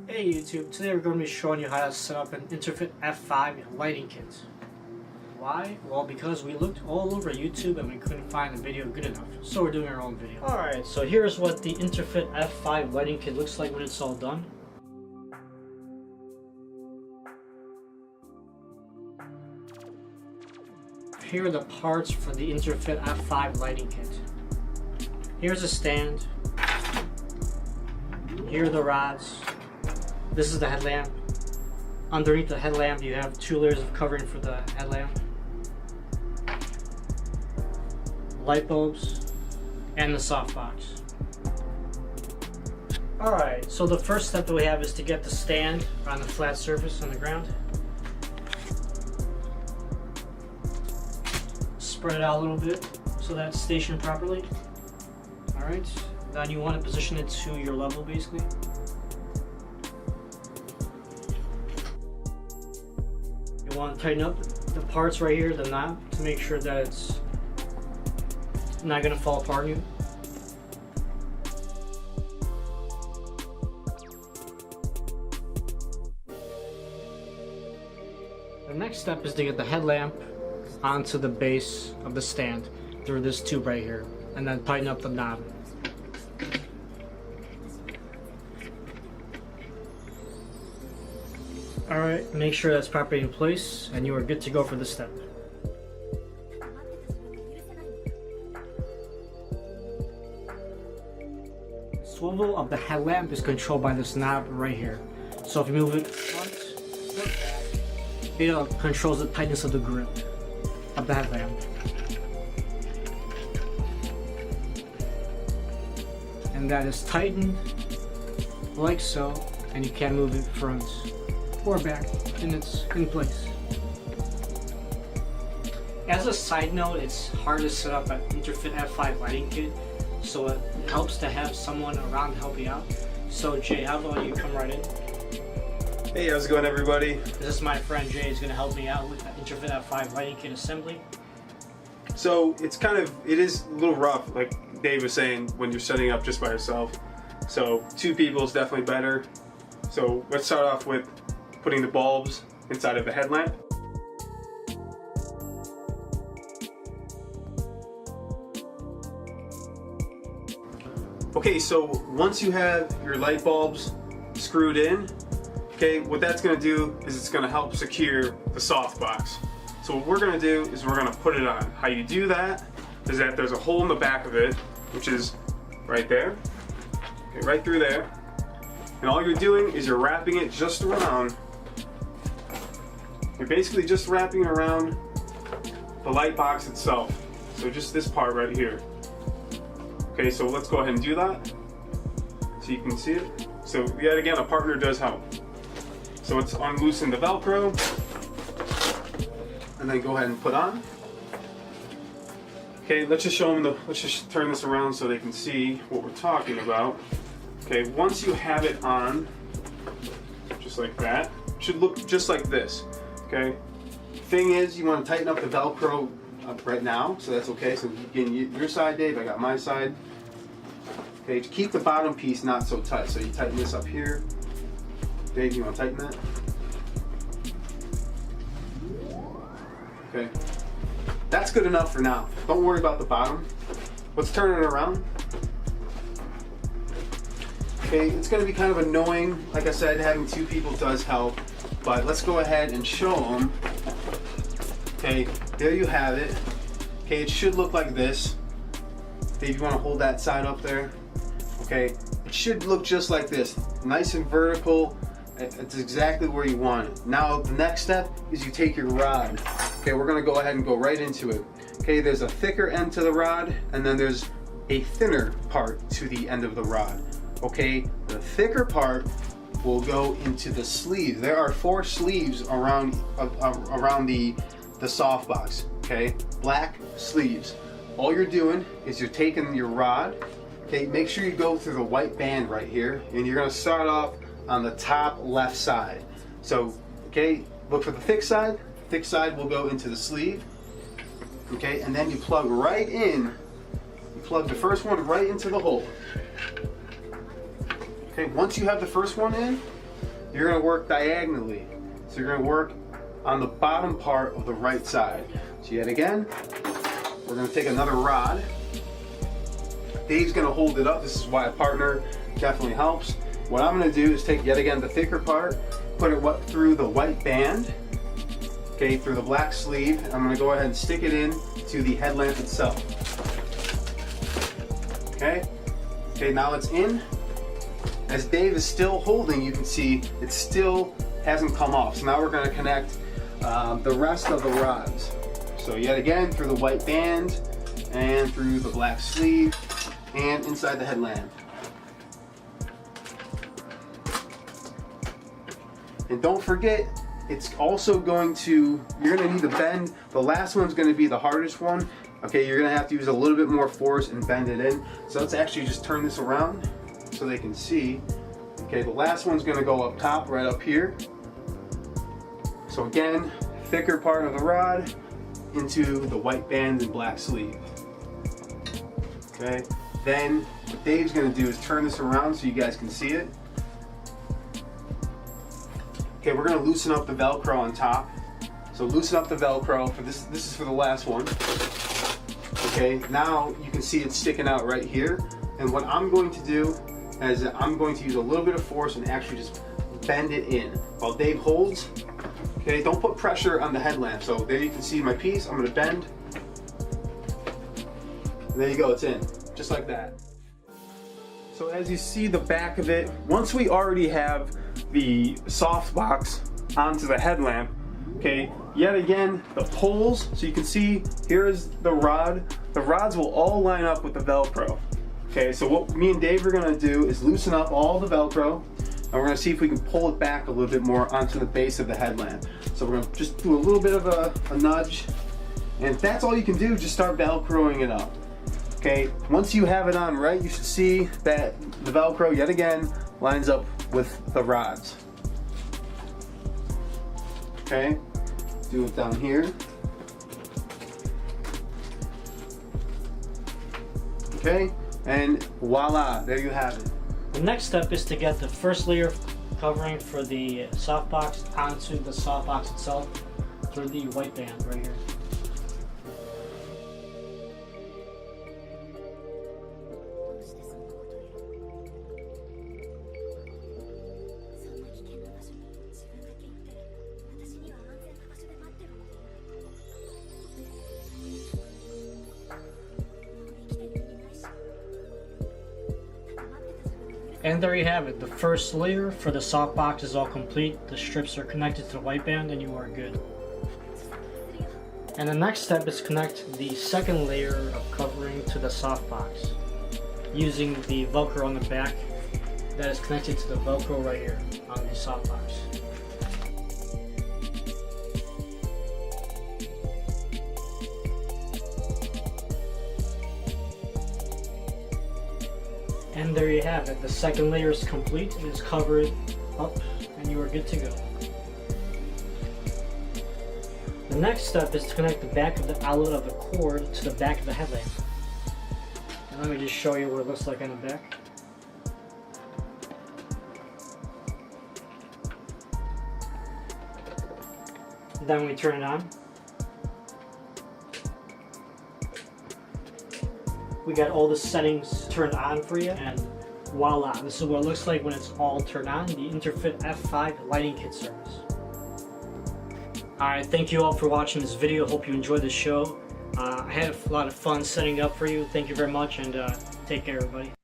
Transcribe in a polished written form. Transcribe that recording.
Hey YouTube, today we're going to be showing you how to set up an INTERFIT F5 lighting kit. Why? Well, because we looked all over YouTube and we couldn't find the video good enough, so we're doing our own video. Alright, so here's what the INTERFIT F5 lighting kit looks like when it's all done. Here are the parts for the INTERFIT F5 lighting kit. Here's a stand. Here are the rods. This is the headlamp. Underneath the headlamp you have 2 layers of covering for the headlamp. Light bulbs and the softbox. Alright, so the first step that we have is to get the stand on the flat surface on the ground. Spread it out a little bit so that it's stationed properly. Alright, then you want to position it to your level basically. You want to tighten up the parts right here, the knob, to make sure that it's not going to fall apart on you. The next step is to get the headlamp onto the base of the stand through this tube right here, and then tighten up the knob. Alright, make sure that's properly in place and you are good to go for this step. The swivel of the headlamp is controlled by this knob right here. So if you move it front or back, it controls the tightness of the grip of the headlamp. And that is tightened like so, and you can move it front or back, and it's in place. As a side note, it's hard to set up an INTERFIT F5 lighting kit, so it helps to have someone around to help you out. So Jay, how about you come right in? Hey, how's it going, everybody? This is my friend Jay. He's going to help me out with the INTERFIT F5 lighting kit assembly. So it is a little rough, like Dave was saying, when you're setting up just by yourself. So 2 people is definitely better. So let's start off with putting the bulbs inside of the headlamp. Okay, so once you have your light bulbs screwed in, okay, what that's going to do is it's going to help secure the softbox. So what we're going to do is we're going to put it on. How you do that is that there's a hole in the back of it, which is right there, okay, right through there. And all you're doing is you're wrapping it just around. You're basically just wrapping around the light box itself. So just this part right here. Okay, so let's go ahead and do that so you can see it. So yet again, a partner does help. So let's unloosen the velcro and then go ahead and put on. Okay, let's just show them let's just turn this around so they can see what we're talking about. Okay, once you have it on, just like that, it should look just like this. Okay, thing is, you want to tighten up the velcro right now, so that's okay. So again, your side, Dave, I got my side. Okay, to keep the bottom piece not so tight, so you tighten this up here. Dave, you want to tighten that? Okay, that's good enough for now. Don't worry about the bottom. Let's turn it around. Okay, it's going to be kind of annoying. Like I said, having 2 people does help, but let's go ahead and show them. Okay, there you have it. Okay, it should look like this. Dave, you want to hold that side up there? Okay, it should look just like this. Nice and vertical. It's exactly where you want it. Now, the next step is you take your rod. Okay, we're going to go ahead and go right into it. Okay, there's a thicker end to the rod, and then there's a thinner part to the end of the rod. Okay, the thicker part will go into the sleeve. There are 4 sleeves around the softbox. Okay, black sleeves. All you're doing is you're taking your rod. Okay, make sure you go through the white band right here, and you're going to start off on the top left side. So, okay, look for the thick side. Thick side will go into the sleeve. Okay, and then you plug right in. You plug the first one right into the hole. Okay, once you have the first one in, you're going to work diagonally. So you're going to work on the bottom part of the right side. So yet again, we're going to take another rod. Dave's going to hold it up. This is why a partner definitely helps. What I'm going to do is take yet again the thicker part, put it through the white band, okay, through the black sleeve. I'm going to go ahead and stick it in to the headlamp itself. Okay, now it's in. As Dave is still holding, you can see it still hasn't come off. So now we're going to connect the rest of the rods. So yet again, through the white band and through the black sleeve and inside the headlamp. And don't forget, it's also going to, you're going to need to bend. The last one's going to be the hardest one. Okay, you're going to have to use a little bit more force and bend it in. So let's actually just turn this around so they can see. Okay, the last one's going to go up top, right up here. So again, thicker part of the rod into the white band and black sleeve. Okay, then what Dave's going to do is turn this around so you guys can see it. Okay, we're going to loosen up the velcro on top. So loosen up the velcro for this. This is for the last one. Okay, now you can see it sticking out right here. And what I'm going to do is I'm going to use a little bit of force and actually just bend it in while Dave holds. Okay, don't put pressure on the headlamp. So there you can see my piece. I'm going to bend. And there you go, it's in, just like that. So as you see the back of it, once we already have the softbox onto the headlamp, okay, yet again, the poles, so you can see here is the rod. The rods will all line up with the Velcro. Okay, so what me and Dave are gonna do is loosen up all the Velcro, and we're gonna see if we can pull it back a little bit more onto the base of the headlamp. So we're gonna just do a little bit of a nudge, and if that's all you can do, just start Velcroing it up. Okay, once you have it on right, you should see that the Velcro, yet again, lines up with the rods. Okay, do it down here. Okay, and voila, there you have it. The next step is to get the first layer of covering for the softbox onto the softbox itself through the white band right here. And there you have it. The first layer for the softbox is all complete. The strips are connected to the white band and you are good. And the next step is connect the second layer of covering to the softbox using the Velcro on the back that is connected to the Velcro right here on the softbox. And there you have it. The second layer is complete. It is covered up and you are good to go. The next step is to connect the back of the outlet of the cord to the back of the headlamp. And let me just show you what it looks like on the back. Then we turn it on. We got all the settings turned on for you, and voila, this is what it looks like when it's all turned on, the INTERFIT F5 Lighting Kit service. Alright, thank you all for watching this video. Hope you enjoyed the show. I had a lot of fun setting it up for you. Thank you very much, and take care, everybody.